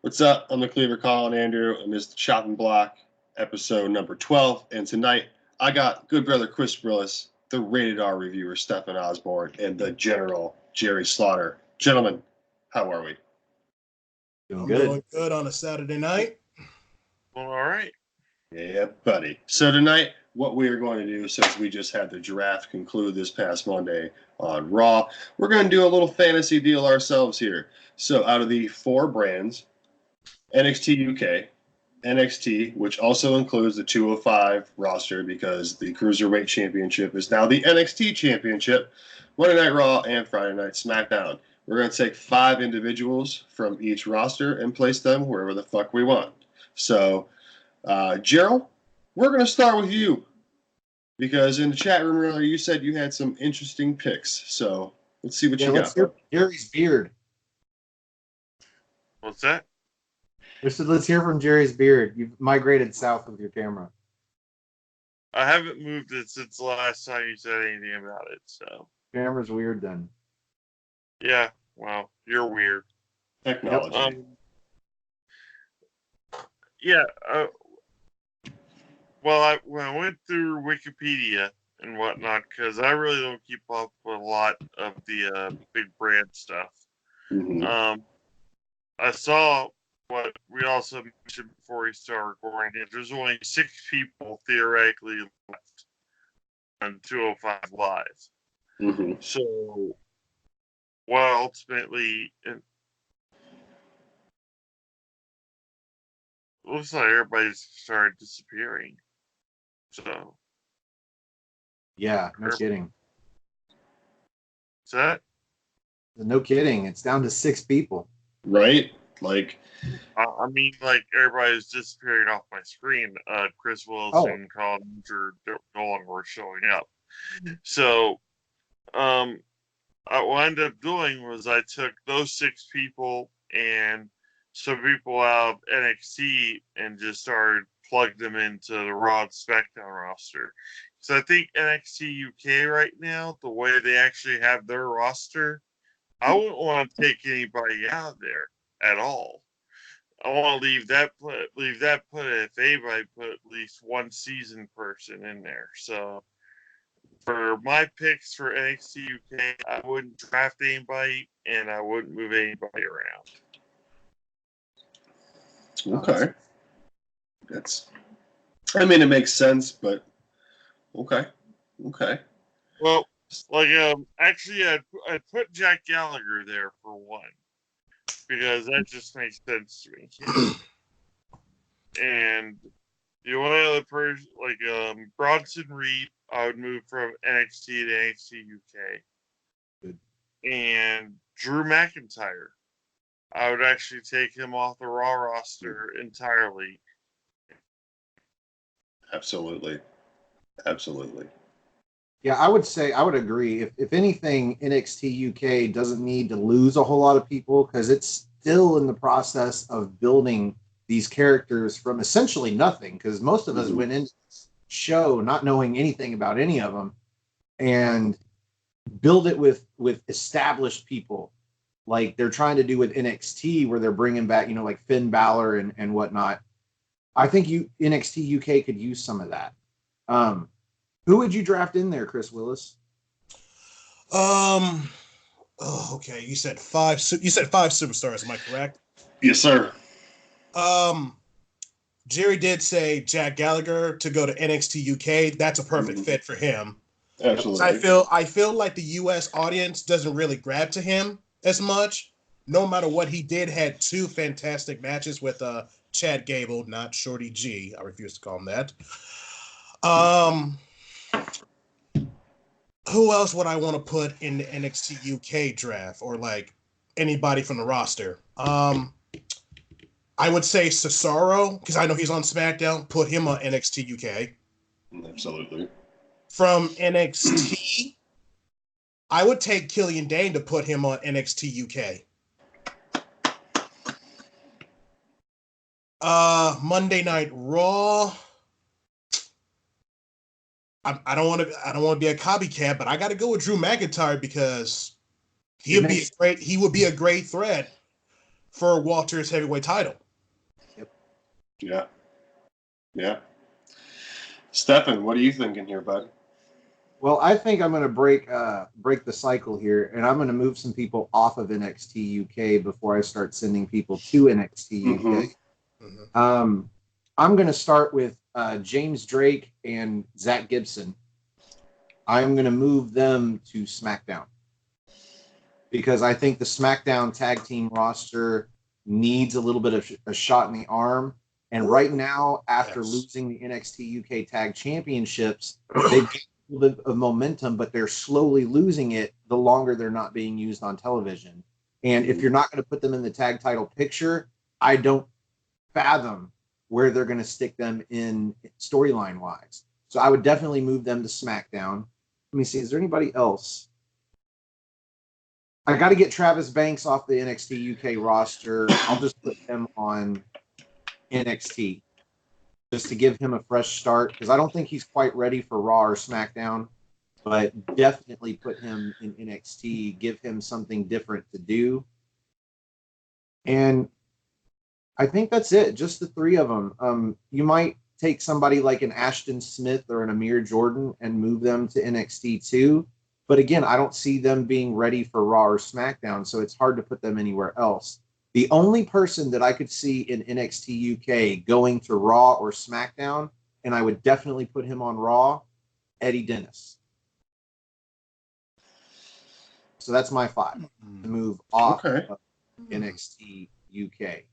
What's up? I'm the Cleaver calling Andrew, and this is the Chopping Block, episode number 12. And tonight, I got good brother Chris Willis, the rated R reviewer Stefan Osborne, and the General Jerry Slaughter. Gentlemen, how are we? I'm doing good on a Saturday night. Well, all right. Yeah, buddy. So tonight, what we are going to do, since we just had the draft conclude this past Monday on Raw, we're going to do a little fantasy deal ourselves here. So out of the 4 brands, NXT UK, NXT, which also includes the 205 roster because the Cruiserweight Championship is now the NXT Championship, Monday Night Raw and Friday Night SmackDown. We're going to take 5 individuals from each roster and place them wherever the fuck we want. So, Gerald, we're going to start with you because in the chat room earlier you said you had some interesting picks. So, let's see what you got. Let's hear Jerry's beard. What's that? Let's hear from Jerry's beard. You've migrated south with your camera. I haven't moved it since the last time you said anything about it, so. Camera's weird then. Yeah, well, you're weird. Technology. When I went through Wikipedia and whatnot, because I really don't keep up with a lot of the big brand stuff. Mm-hmm. I saw what we also mentioned before we started recording. There's only 6 people theoretically left on 205 Live. Mm-hmm. So, well, ultimately, it looks like everybody's started disappearing. So, yeah, no kidding. Is that? No kidding. It's down to 6 people. Right? Like, I mean, like, everybody's disappearing off my screen. Chris Willis and Colin Major no longer were showing up. So, what I ended up doing was I took those 6 people and some people out of NXT and just started plugging them into the Raw and SmackDown roster. So I think NXT UK right now, the way they actually have their roster, I wouldn't want to take anybody out of there at all. I want to leave that put if anybody put at least one seasoned person in there. So for my picks for NXT UK, I wouldn't draft anybody and I wouldn't move anybody around. Okay. It makes sense, but okay. Well, like, actually, I'd put Jack Gallagher there for one, because that just makes sense to me. And the only other person, like, Bronson Reed, I would move from NXT to NXT UK. Good. And Drew McIntyre, I would actually take him off the Raw roster entirely. Absolutely. Yeah, I would agree. If anything, NXT UK doesn't need to lose a whole lot of people because it's still in the process of building these characters from essentially nothing, because most of us went into this show not knowing anything about any of them, and build it with established people like they're trying to do with NXT, where they're bringing back, like Finn Balor and whatnot. I think NXT UK could use some of that. Who would you draft in there, Chris Willis? Okay. You said 5 superstars. Am I correct? Yes, sir. Jerry did say Jack Gallagher to go to NXT UK. That's a perfect fit for him. Absolutely. I feel like the US audience doesn't really grab to him as much. No matter what he did, had 2 fantastic matches with Chad Gable, not Shorty G. I refuse to call him that. Who else would I want to put in the NXT UK draft, or like anybody from the roster? I would say Cesaro, because I know he's on SmackDown. Put him on NXT UK. Absolutely. From NXT, I would take Killian Dane to put him on NXT UK. Monday Night Raw. I don't want to be a copycat, but I got to go with Drew McIntyre because he would be a great threat. for Walter's heavyweight title. Yeah. Yeah. Stefan, what are you thinking here, bud? Well, I think I'm going to break the cycle here, and I'm going to move some people off of NXT UK before I start sending people to NXT UK. Mm-hmm. I'm going to start with James Drake and Zach Gibson. I'm going to move them to SmackDown because I think the SmackDown tag team roster needs a little bit of a shot in the arm. And right now, after losing the NXT UK Tag Championships, they've got a little bit of momentum, but they're slowly losing it the longer they're not being used on television. And if you're not going to put them in the tag title picture, I don't fathom where they're going to stick them in storyline wise. So I would definitely move them to SmackDown. Let me see. Is there anybody else? I got to get Travis Banks off the NXT UK roster. I'll just put him on NXT just to give him a fresh start because I don't think he's quite ready for Raw or SmackDown, but definitely put him in NXT, give him something different to do. And I think that's it, just the three of them. You might take somebody like an Ashton Smith or an Amir Jordan and move them to NXT too. But again, I don't see them being ready for Raw or SmackDown, so it's hard to put them anywhere else. The only person that I could see in NXT UK going to Raw or SmackDown, and I would definitely put him on Raw, Eddie Dennis. So that's my 5 to move off of NXT UK.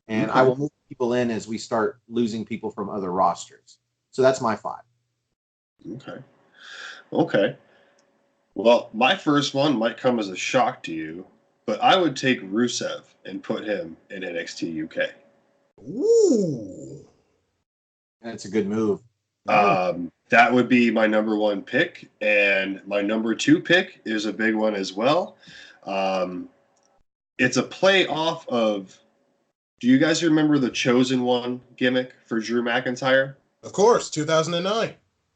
And I will move people in as we start losing people from other rosters. So that's my 5. Okay. Well, my first one might come as a shock to you, but I would take Rusev and put him in NXT UK. Ooh. That's a good move. That would be my number 1 pick, and my number 2 pick is a big one as well. It's a play off of, do you guys remember the Chosen One gimmick for Drew McIntyre? Of course, 2009.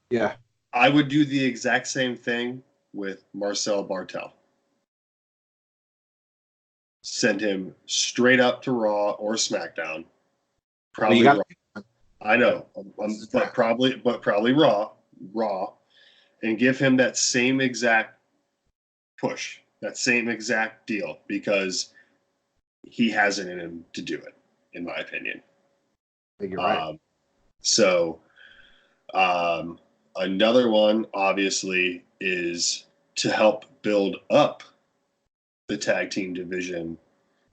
Yeah. I would do the exact same thing with Marcel Bartel. Send him straight up to Raw or SmackDown. Probably Raw. I know, but probably Raw, and give him that same exact push, that same exact deal, because he has it in him to do it, in my opinion. I think you're right. Another one, obviously, is to help build up the tag team division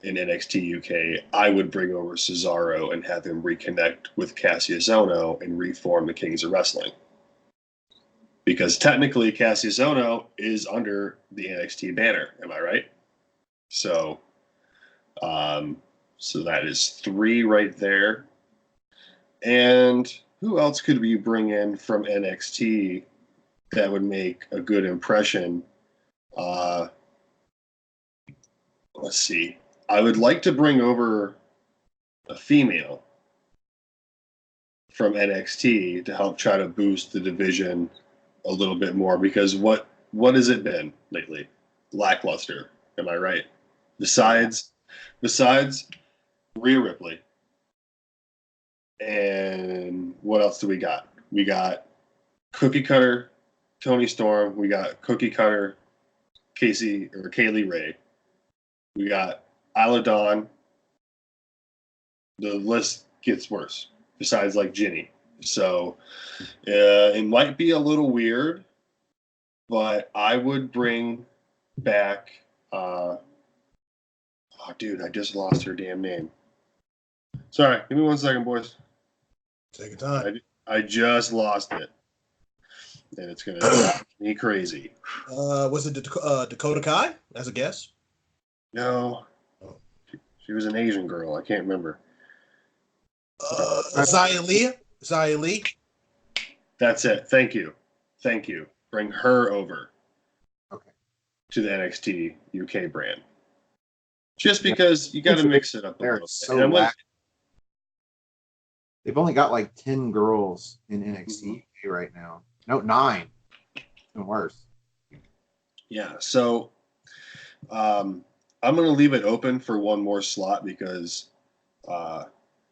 in NXT UK. I would bring over Cesaro and have him reconnect with Cassius Ohno and reform the Kings of Wrestling. Because technically, Cassius Ohno is under the NXT banner. Am I right? So that is 3 right there. And who else could we bring in from NXT that would make a good impression? Let's see. I would like to bring over a female from NXT to help try to boost the division a little bit more, because what has it been lately? Lackluster. Am I right? Besides Rhea Ripley. And what else do we got? We got Cookie Cutter Tony Storm. We got Cookie Cutter Kaylee Ray. We got Isla Dawn. The list gets worse, besides like Ginny. So it might be a little weird, but I would bring back dude, I just lost her damn name. Sorry, give me 1 second, boys. Take your time. I just lost it. And it's going to drive me crazy. Was it Dakota Kai as a guess? No. She was an Asian girl. I can't remember. Xia Li. That's it. Thank you. Bring her over. Okay. To the NXT UK brand. Just because you got to mix it up a little bit. They've only got like 10 girls in NXT UK right now. No, 9. Even worse. Yeah. So I'm going to leave it open for one more slot because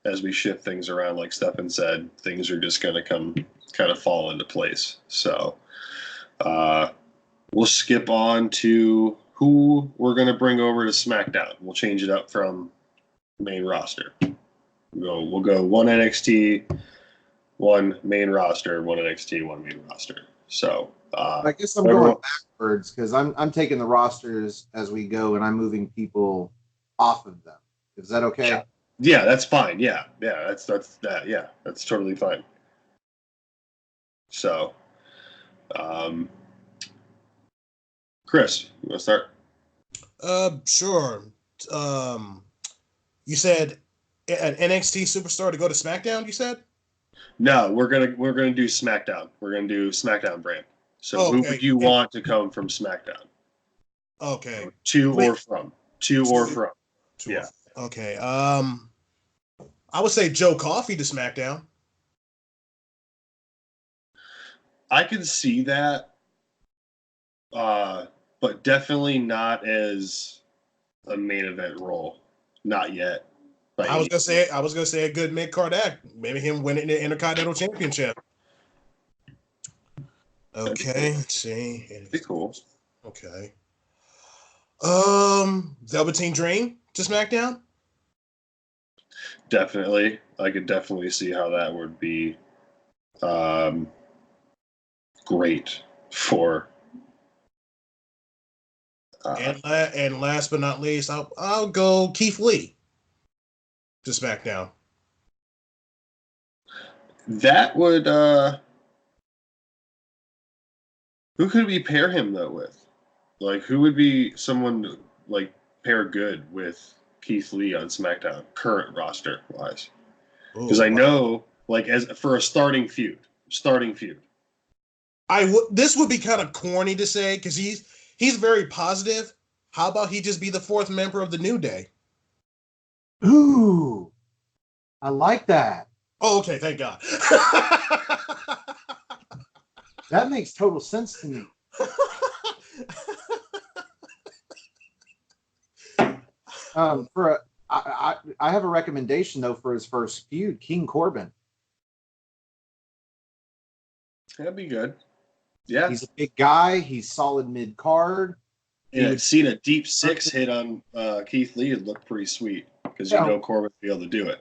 as we shift things around, like Stefan said, things are just going to kind of fall into place. So we'll skip on to who we're going to bring over to SmackDown. We'll change it up from main roster. We'll go one NXT, one main roster, one NXT, one main roster. So I guess I'm going backwards because I'm taking the rosters as we go and I'm moving people off of them. Is that okay? Yeah, that's fine. Yeah, that's that. Yeah, that's totally fine. So, Chris, you want to start? Sure. You said an NXT superstar to go to SmackDown. You said No, we're gonna do SmackDown. We're gonna do SmackDown brand. So who would you want to come from SmackDown? Okay. To or from. Yeah. Okay. I would say Joe Coffey to SmackDown. I can see that, but definitely not as a main event role. Not yet. I was gonna say a good mid card act. Maybe him winning the Intercontinental Championship. Okay, let's see. That'd be cool. Okay. Velveteen Dream to SmackDown. Definitely, I could definitely see how that would be great for. And last but not least, I'll go Keith Lee to SmackDown. That would who could we pair him though with? Like who would be someone to, like pair good with Keith Lee on SmackDown current roster wise? Because I know like as for a starting feud. This would be kind of corny to say because he's very positive. How about he just be the fourth member of the New Day? Ooh, I like that. Oh, okay, thank God. That makes total sense to me. I have a recommendation though for his first feud, King Corbin. That'd be good. Yeah, he's a big guy. He's solid mid card. And seeing a deep six hit on Keith Lee would look pretty sweet because you know Corbin would be able to do it.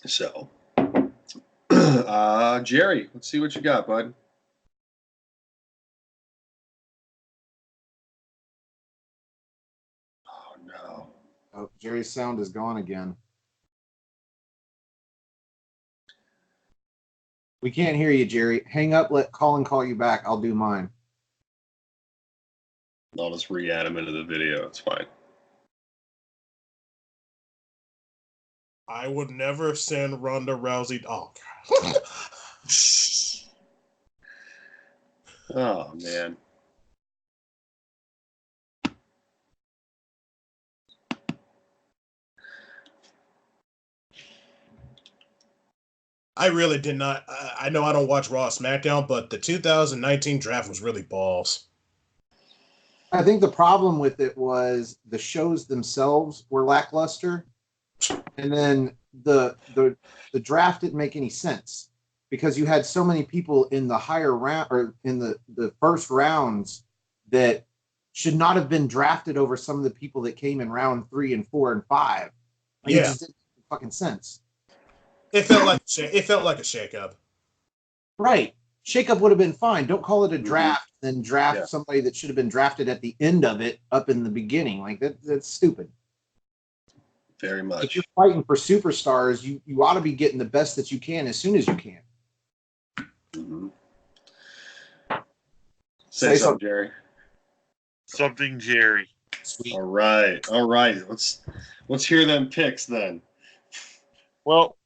So, Jerry, let's see what you got, bud. Oh no! Oh, Jerry's sound is gone again. We can't hear you, Jerry. Hang up. Let Colin call you back. I'll do mine. I'll just re-add him into the video. It's fine. I would never send Ronda Rousey. Oh, oh man. I really did not. I know I don't watch Raw SmackDown, but the 2019 draft was really balls. I think the problem with it was the shows themselves were lackluster, and then the draft didn't make any sense because you had so many people in the higher round or in the first rounds that should not have been drafted over some of the people that came in round 3 and 4 and 5. It just didn't make fucking sense. It felt like a shakeup. Right. Shakeup would have been fine. Don't call it a draft, then draft somebody that should have been drafted at the end of it up in the beginning. Like that's stupid. Very much. If you're fighting for superstars, you ought to be getting the best that you can as soon as you can. Mm-hmm. Say something, Jerry. Something, Jerry. Sweet. All right. Let's hear them picks then. Well,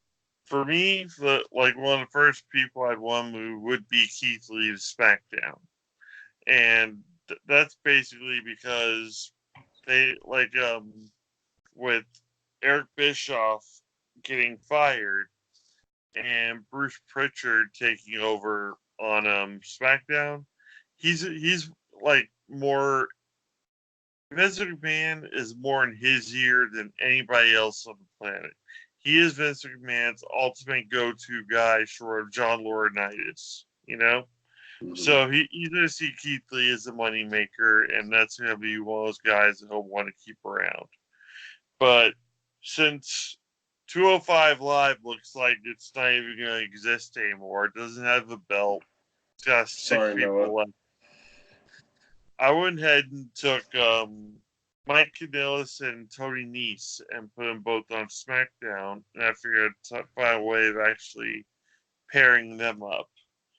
for me, one of the first people I'd want to move would be Keith Lee to SmackDown, and that's basically because they with Eric Bischoff getting fired and Bruce Pritchard taking over on SmackDown, he's like more Vince McMahon is more in his ear than anybody else on the planet. He is Vince McMahon's ultimate go-to guy, short of John Laurinaitis, you know? Mhm. So he's going to see Keith Lee as a moneymaker, and that's going to be one of those guys that he'll want to keep around. But since 205 Live looks like it's not even going to exist anymore, it doesn't have a belt, it's got 6 Sorry, people Noah. left. I went ahead and took Mike Kanellis and Tony Nese and put them both on SmackDown, and I figured I'd find a way of actually pairing them up.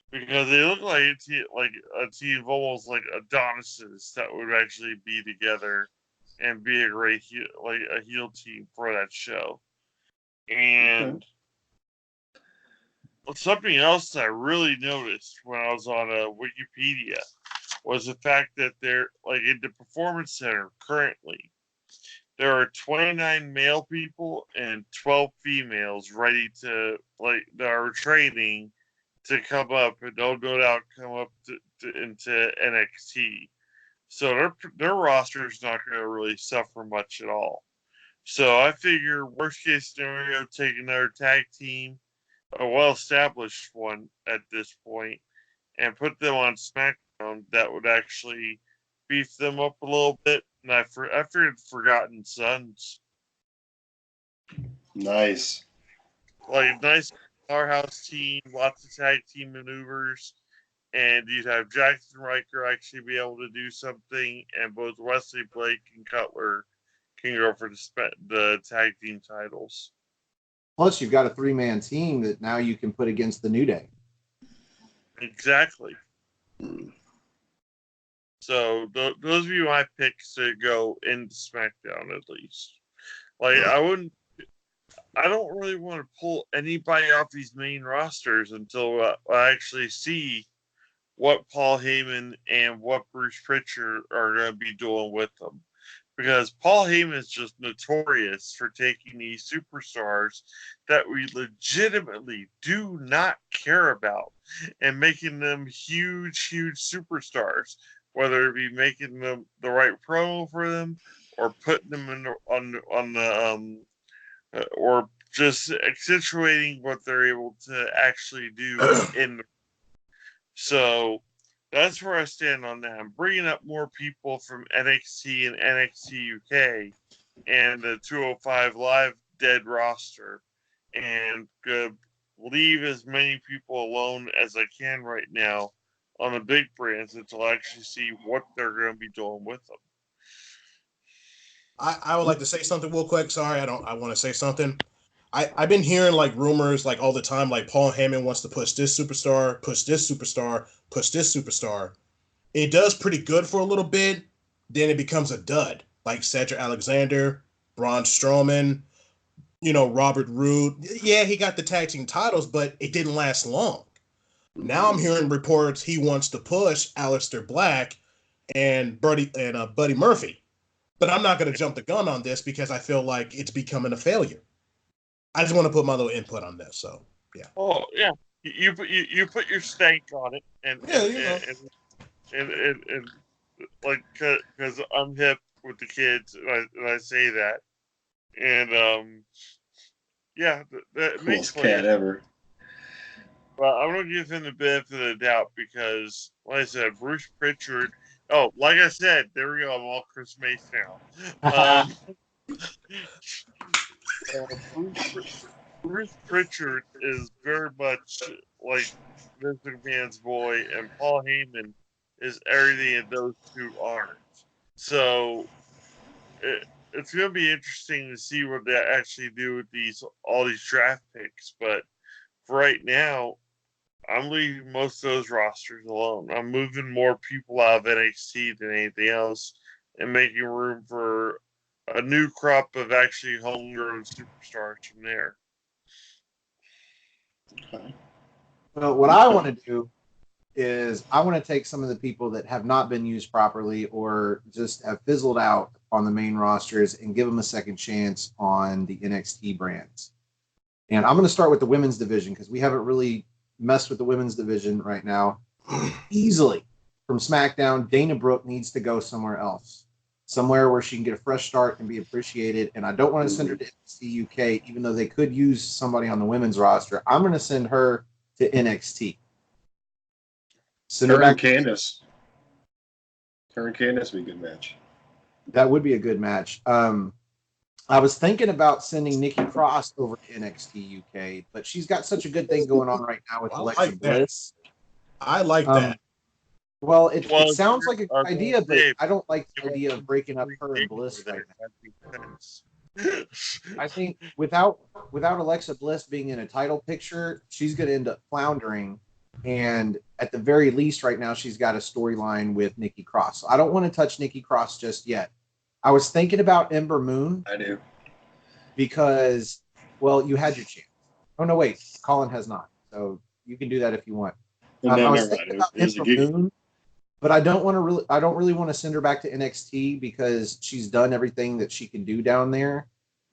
Because they look like a team of almost like Adonises that would actually be together and be a great heel team for that show. And something else that I really noticed when I was on Wikipedia was the fact that they're like in the Performance Center currently, there are 29 male people and 12 females ready to that are training to come up, and they'll no doubt come up into NXT. So their roster is not going to really suffer much at all. So I figure worst case scenario, take another tag team, a well-established one at this point, and put them on SmackDown. That would actually beef them up a little bit. And I figured Forgotten Sons. Nice. Like a nice powerhouse team, lots of tag team maneuvers, and you'd have Jackson Riker actually be able to do something, and both Wesley Blake and Cutler can go for the tag team titles. Plus, you've got a 3-man team that now you can put against the New Day. Exactly. So those are my picks to go into SmackDown at least. Like I don't really want to pull anybody off these main rosters until I actually see what Paul Heyman and what Bruce Pritchard are going to be doing with them. Because Paul Heyman is just notorious for taking these superstars that we legitimately do not care about and making them huge, huge superstars. Whether it be making them the right promo for them, or putting them on the or just accentuating what they're able to actually do in. So that's where I stand on that. I'm bringing up more people from NXT and NXT UK and the 205 Live dead roster, and leave as many people alone as I can right now on the big brands until I actually see what they're going to be doing with them. I would like to say something real quick. Sorry, I want to say something. I've been hearing like rumors like all the time, like Paul Heyman wants to push this superstar, push this superstar, push this superstar. It does pretty good for a little bit, then it becomes a dud. Like Cedric Alexander, Braun Strowman, Robert Roode. Yeah, he got the tag team titles, but it didn't last long. Now I'm hearing reports he wants to push Aleister Black and Buddy Murphy. But I'm not going to jump the gun on this because I feel like it's becoming a failure. I just want to put my little input on this. So yeah. Oh yeah, you put your stank on it, and like because I'm hip with the kids, and I say that, and yeah, that makes Coolest cat ever. Well, I'm gonna give him the benefit of the doubt because, like I said, Bruce Pritchard. Oh, like I said, there we go. I'm all Chris Mace now. Bruce Pritchard is very much like Vince McMahon's boy, and Paul Heyman is everything that those two aren't. So it's going to be interesting to see what they actually do with all these draft picks. But for right now, I'm leaving most of those rosters alone. I'm moving more people out of NXT than anything else, and making room for a new crop of actually homegrown superstars from there. Well, what I want to do is I want to take some of the people that have not been used properly or just have fizzled out on the main rosters and give them a second chance on the NXT brands. And I'm going to start with the women's division because we haven't really messed with the women's division right now. Easily from SmackDown, Dana Brooke needs to go somewhere else. somewhere where she can get a fresh start and be appreciated. And I don't want to send her to NXT UK, even though they could use somebody on the women's roster. I'm going to send her to NXT. Send her and back. Candace. Her and Candace would be a good match. That would be a good match. I was thinking about sending Nikki Cross over to NXT UK, but she's got such a good thing going on right now with Alexa Bliss. I like that. Well, it sounds like a good idea, but I don't like the idea of breaking up her and Bliss right now. I think without Alexa Bliss being in a title picture, she's going to end up floundering. And at the very least, right now, she's got a storyline with Nikki Cross. So I don't want to touch Nikki Cross just yet. I was thinking about Ember Moon. I do. Because, well, you had your chance. Oh, no, wait. Colin has not. So you can do that if you want. I was thinking about Ember Moon, but I don't really want to send her back to NXT because she's done everything that she can do down there.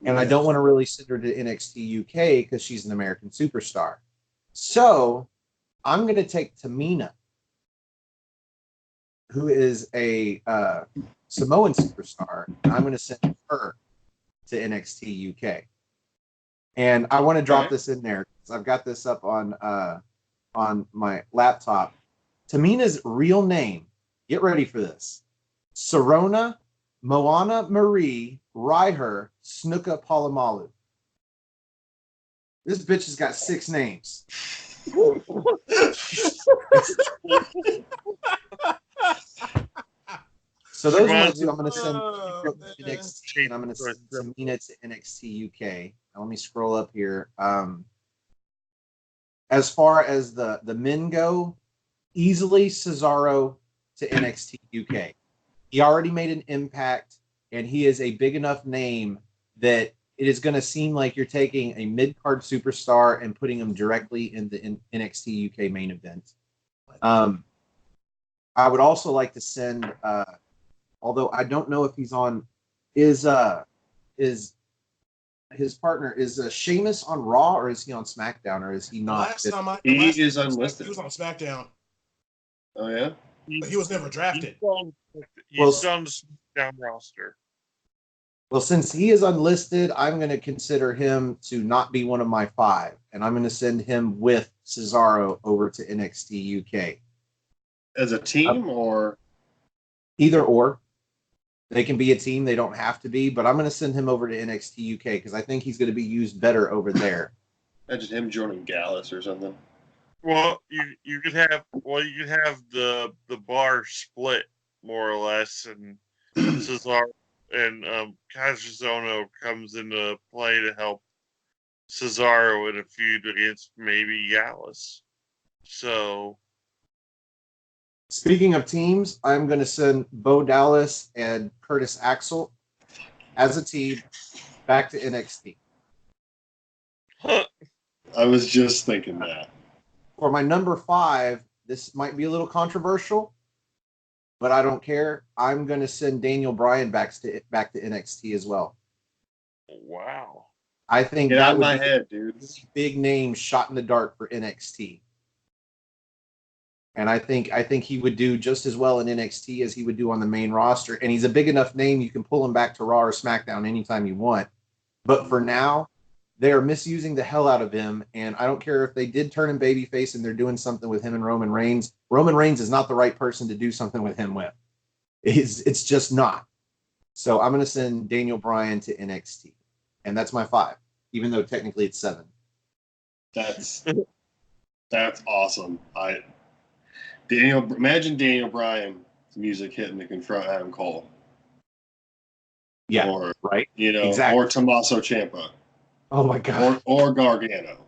And I don't want to really send her to NXT UK because she's an American superstar. So I'm going to take Tamina, who is a Samoan superstar, and I'm going to send her to NXT UK. And I want to drop this in there because I've got this up on my laptop. Tamina's real name, get ready for this, Sarona Moana Marie Raiher Snuka Palomalu. This bitch has got 6 names. So those are my two. I'm going to send NXT, and I'm going to send Tamina to NXT UK. Now, let me scroll up here. As far as the men go, easily Cesaro to NXT UK. He already made an impact, and he is a big enough name that it is going to seem like you're taking a mid-card superstar and putting him directly in the NXT UK main event. I would also like to send, although I don't know if he's on, is his partner, is Sheamus on Raw or is he on SmackDown or is he not? He is unlisted. He was on SmackDown. Oh, yeah? But he was never drafted. He's on the SmackDown roster. Well, since he is unlisted, I'm going to consider him to not be one of my 5, and I'm going to send him with Cesaro over to NXT UK. As a team or? Either or. They can be a team. They don't have to be, but I'm going to send him over to NXT UK because I think he's going to be used better over there. Imagine him joining Gallus or something. Well, you could have the bar split more or less, and Cesaro and Kajizono comes into play to help Cesaro in a feud against maybe Gallus. So, speaking of teams, I'm going to send Bo Dallas and Curtis Axel as a team back to NXT. I was just thinking that. For my number 5, this might be a little controversial, but I don't care. I'm going to send Daniel Bryan back to NXT as well. Wow. I think Get that out of would my be head, dude. a big name shot in the dark for NXT. And I think he would do just as well in NXT as he would do on the main roster. And he's a big enough name, you can pull him back to Raw or SmackDown anytime you want. But for now, they are misusing the hell out of him. And I don't care if they did turn him babyface and they're doing something with him and Roman Reigns. Roman Reigns is not the right person to do something with him with. It's just not. So I'm going to send Daniel Bryan to NXT. And that's my 5, even though technically it's 7. That's awesome. Imagine Daniel Bryan's music hitting to confront Adam Cole. Yeah, or, right. Exactly. Or Tommaso Ciampa. Oh my god. Or Gargano.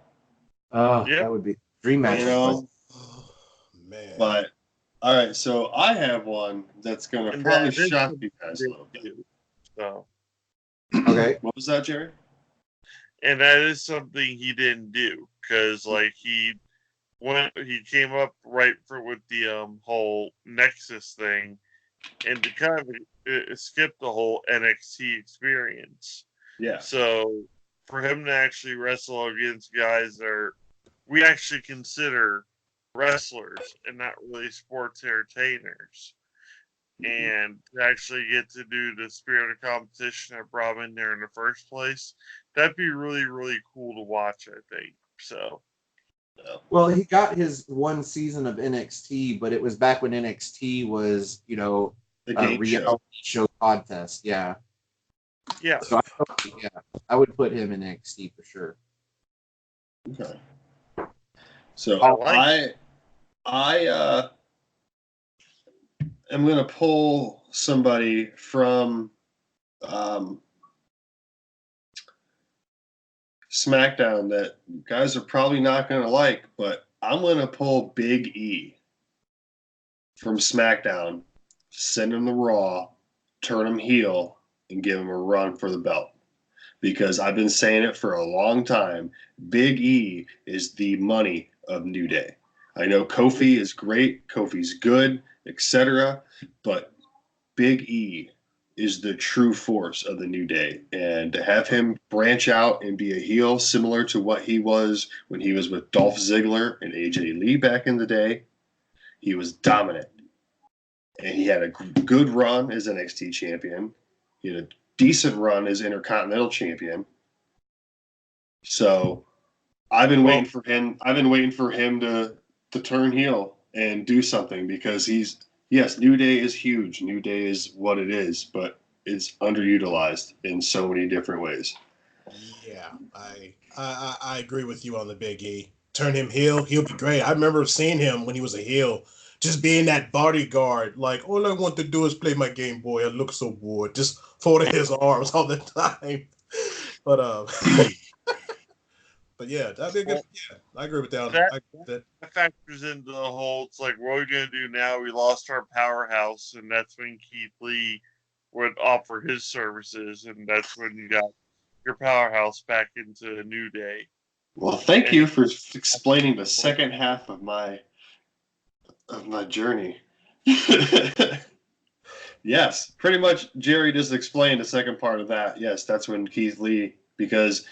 That would be dream match. Oh, man. But all right, so I have one that's gonna probably shock you guys a little bit. So. Okay. What was that, Jerry? And that is something he didn't do because, he came up with the whole Nexus thing, and to kind of skip the whole NXT experience. Yeah. So for him to actually wrestle against guys that we actually consider wrestlers and not really sports entertainers, and to actually get to do the spirit of competition that brought him in there in the first place, that'd be really, really cool to watch, I think. So, Well, he got his one season of NXT, but it was back when NXT was, The a game reality show contest. Yeah. yeah. So I would put him in NXT for sure. Okay. So I am going to pull somebody from SmackDown that guys are probably not going to like, but I'm going to pull Big E from SmackDown, send him to Raw, turn him heel, and give him a run for the belt. Because I've been saying it for a long time. Big E is the money of New Day. I know Kofi is great, Kofi's good, etc., but Big E is the true force of the New Day. And to have him branch out and be a heel similar to what he was when he was with Dolph Ziggler and AJ Lee back in the day, he was dominant. And he had a good run as NXT champion. He had a decent run as Intercontinental champion. So I've been waiting for him. I've been waiting for him to turn heel and do something because yes, New Day is huge. New Day is what it is, but it's underutilized in so many different ways. Yeah, I agree with you on the Big E. Turn him heel, he'll be great. I remember seeing him when he was a heel, just being that bodyguard. Like, all I want to do is play my Game Boy. I look so bored, just folding his arms all the time. But but yeah, that'd be a good. Yeah, I agree with that. That I agree with that. factors into the whole. It's like, what are we gonna do now? We lost our powerhouse, and that's when Keith Lee would offer his services, and that's when you got your powerhouse back into a New Day. Well, thank you for explaining the second half of my journey. Yes, pretty much. Jerry just explained the second part of that. Yes, that's when Keith Lee, because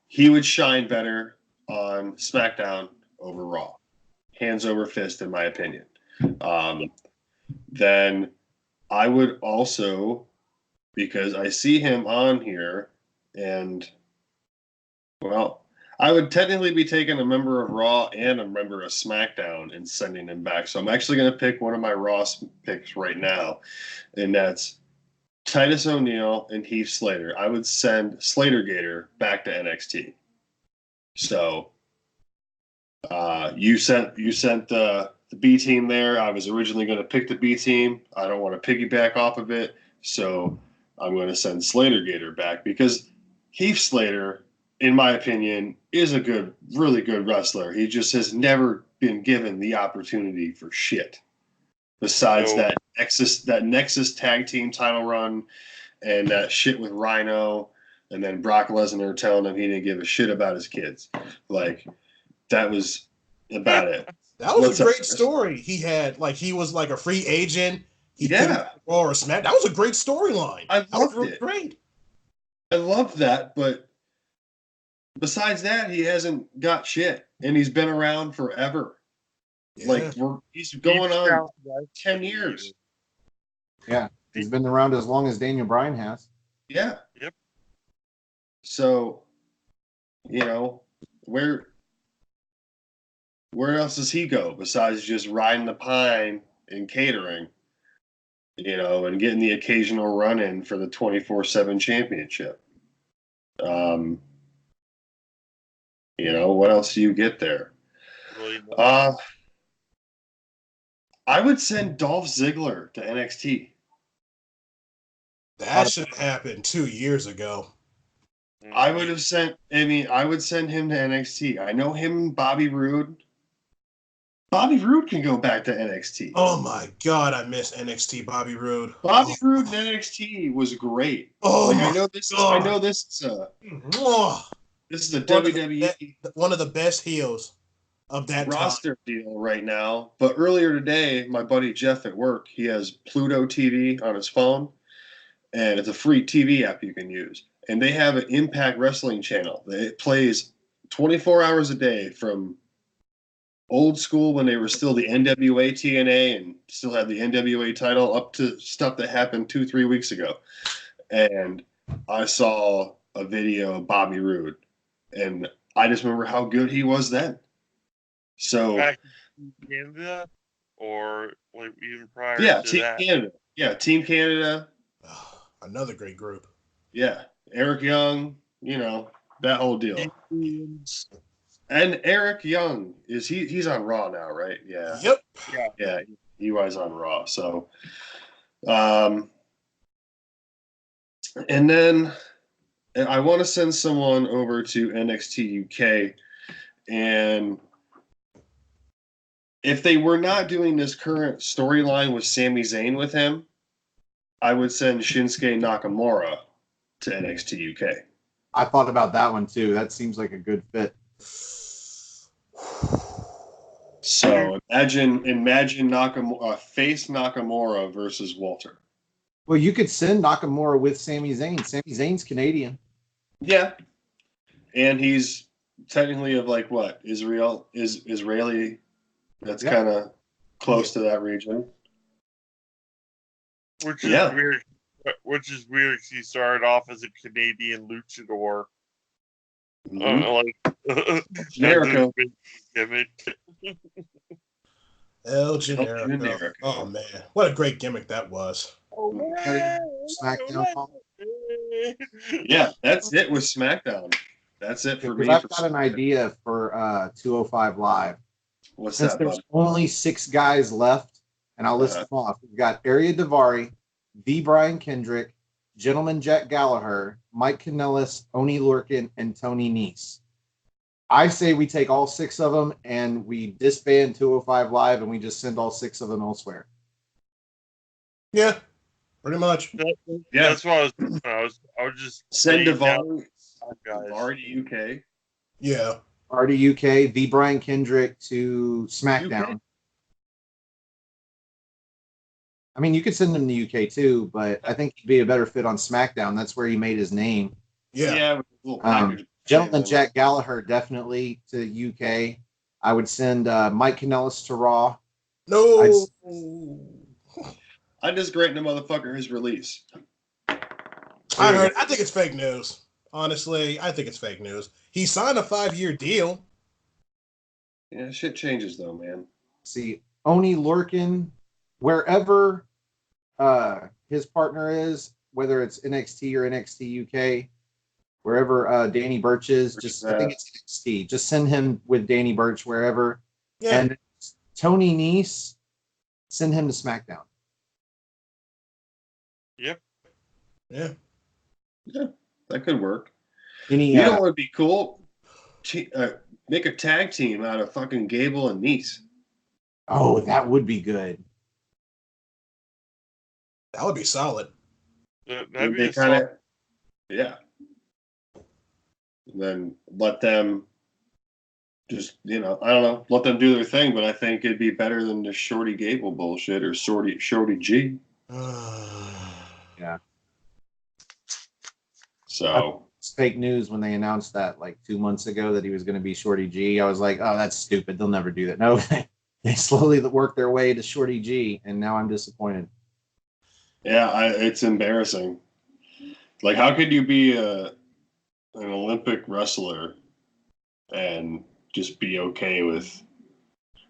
he would shine better on SmackDown over Raw, hands over fist, in my opinion. Then I would also, because I see him on here, and well, I would technically be taking a member of Raw and a member of SmackDown and sending him back. So I'm actually going to pick one of my Raw picks right now, and that's Titus O'Neil and Heath Slater. I would send Slater Gator back to NXT. So you sent the B team there. I was originally going to pick the B team. I don't want to piggyback off of it, so I'm going to send Slater Gator back because Heath Slater, in my opinion, is a really good wrestler. He just has never been given the opportunity for shit. Besides that Nexus tag team title run and that shit with Rhino, and then Brock Lesnar telling him he didn't give a shit about his kids. Like, that was about it. That was a great story. He had he was like a free agent. He couldn't Raw or Smack. That was a great storyline. I loved it. Great. I loved that, but besides that, he hasn't got shit, and he's been around forever. Yeah. He's going on 10 years. Yeah, he's been around as long as Daniel Bryan has. Yeah. Yep. So, where else does he go besides just riding the pine and catering, and getting the occasional run in for the 24/7 championship? What else do you get there? I would send Dolph Ziggler to NXT. That should have happened 2 years ago. I would send him to NXT. I know him and Bobby Roode. Bobby Roode can go back to NXT. Oh my God, I miss NXT Bobby Roode. Bobby Roode in NXT was great. Oh I know this. God. I know this. This is a WWE one of the best heels of that roster deal right now. But earlier today, my buddy Jeff at work, he has Pluto TV on his phone, and it's a free TV app you can use. And they have an Impact Wrestling channel. It plays 24 hours a day from old school when they were still the NWA TNA and still had the NWA title up to stuff that happened 2-3 weeks ago. And I saw a video of Bobby Roode, and I just remember how good he was then. So Back in Canada, or like even prior yeah, to Team that. Canada. Yeah, Team Canada. Another great group. Yeah, Eric Young. That whole deal. And Eric Young he's on Raw now, right? Yeah. Yep. Yeah, he was on Raw. So, and then I want to send someone over to NXT UK, and if they were not doing this current storyline with Sami Zayn with him, I would send Shinsuke Nakamura to NXT UK. I thought about that one too. That seems like a good fit. So imagine Nakamura, face Nakamura versus Walter. Well, you could send Nakamura with Sami Zayn. Sami Zayn's Canadian. Yeah, and he's technically of like what Israeli. That's kind of close to that region. Which is weird. Which is weird because he started off as a Canadian luchador. Generico. Gimmick. El Generico. Oh man, what a great gimmick that was. SmackDown. Yeah, that's it with SmackDown. That's it for me. I've got an idea for 205 Live. What's Since that, there's bud? only 6 guys left, and I'll list them off. We've got Ariya Daivari, V. Brian Kendrick, Gentleman Jack Gallagher, Mike Kanellis, Oni Lorcan, and Tony Nese. I say we take all 6 of them and we disband 205 Live and we just send all 6 of them elsewhere. Yeah, pretty much. That's what I would just send Daivari to UK. Yeah. Daivari to UK, V. Brian Kendrick to SmackDown. UK? I mean, you could send him to UK too, but I think he'd be a better fit on SmackDown. That's where he made his name. Yeah. Gentleman Jack Gallagher definitely to UK. I would send Mike Kanellis to Raw. No. I just grant the motherfucker his release. I think it's fake news. Honestly, I think it's fake news. He signed a 5-year deal. Yeah, shit changes though, man. See, Oni Lorcan, wherever his partner is, whether it's NXT or NXT UK, wherever Danny Burch is, I think it's NXT. Just send him with Danny Burch wherever. Yeah. And Tony Nese, send him to SmackDown. Yep. Yeah. Yeah, that could work. You know what would be cool? Make a tag team out of fucking Gable and Nese. Oh, that would be good. That would be solid. That'd be solid. Yeah. And then let them just, I don't know, let them do their thing. But I think it'd be better than the Shorty Gable bullshit or Shorty G. Yeah. So it's fake news when they announced that like 2 months ago that he was going to be Shorty G. I was like, oh, that's stupid. They'll never do that. No, they slowly work their way to Shorty G, and now I'm disappointed. Yeah, it's embarrassing. Like, how could you be an Olympic wrestler and just be okay with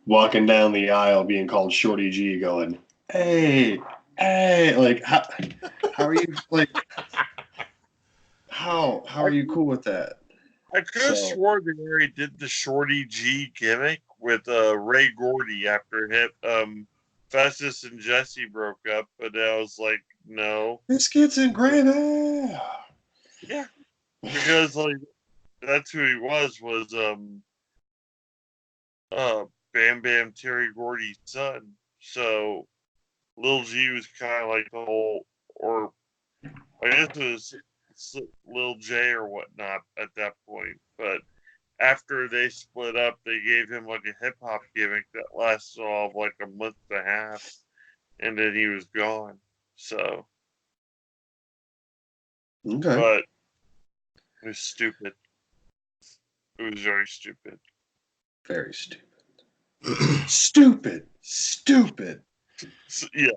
walking down the aisle being called Shorty G, going, hey, like how are you like how are you cool with that? I could have sworn they already did the Shorty G gimmick with Ray Gordy after Festus and Jesse broke up, but I was like, no. Biscuits and gravy. Yeah, because like that's who he was Bam Bam Terry Gordy's son. So Lil G was kind of like the whole, or I guess it was Lil J or whatnot at that point. But after they split up, they gave him like a hip hop gimmick that lasted all of like a month and a half, and then he was gone. So, okay, but it was stupid. It was very stupid. Very stupid. Stupid. Yeah.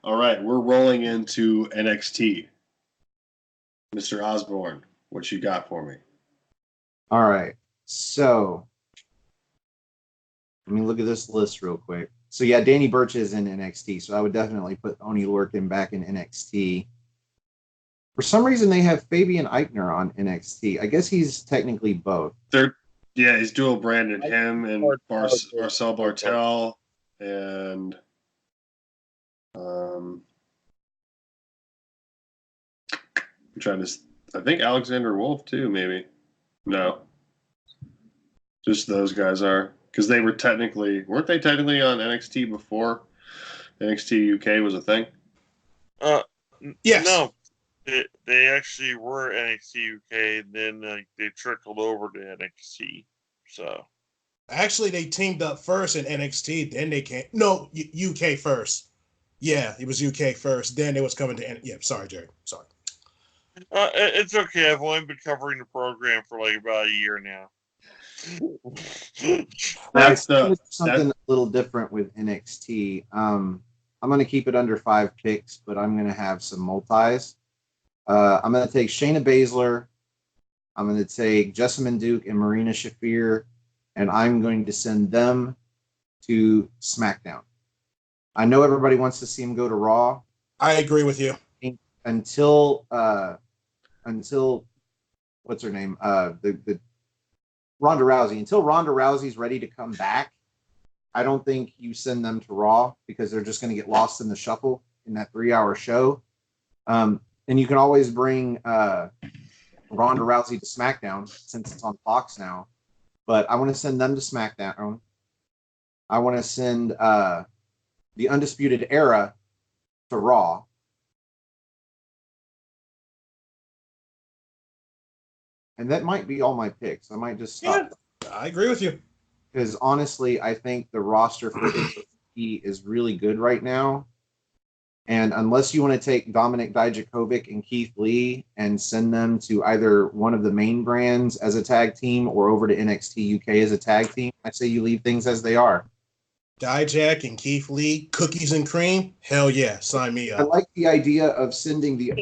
All right, we're rolling into NXT. Mr. Osborne, what you got for me? All right. So let me look at this list real quick. So yeah, Danny Burch is in NXT, so I would definitely put Oni Lorcan back in NXT. For some reason, they have Fabian Eichner on NXT. I guess he's technically both. He's dual branded. Him and Marcel Bartel and I'm trying to. I think Alexander Wolf too. Maybe no. Just those guys are because they weren't they technically on NXT before NXT UK was a thing? Yes. No. They actually were NXT UK, and then they trickled over to NXT. So actually, they teamed up first in NXT, then they came. No, UK first. Yeah, it was UK first. Then it was coming to. Yeah, sorry, Jerry. Sorry. It's okay. I've only been covering the program for like about a year now. That's something a little different with NXT. I'm going to keep it under 5 picks, but I'm going to have some multis. I'm going to take Shayna Baszler. I'm going to take Jessamine Duke and Marina Shafir, and I'm going to send them to SmackDown. I know everybody wants to see them go to Raw. I agree with you. Until what's her name? The Ronda Rousey. Until Ronda Rousey's ready to come back, I don't think you send them to Raw because they're just going to get lost in the shuffle in that 3-hour show. And you can always bring Ronda Rousey to SmackDown since it's on Fox now. But I want to send them to SmackDown. I want to send the Undisputed Era to Raw. And that might be all my picks. I might just stop. Yeah, I agree with you. Because honestly, I think the roster for NXT is really good right now. And unless you want to take Dominic Dijakovic and Keith Lee and send them to either one of the main brands as a tag team or over to NXT UK as a tag team, I say you leave things as they are. Dijak and Keith Lee, cookies and cream? Hell yeah, sign me up. I like the idea of sending the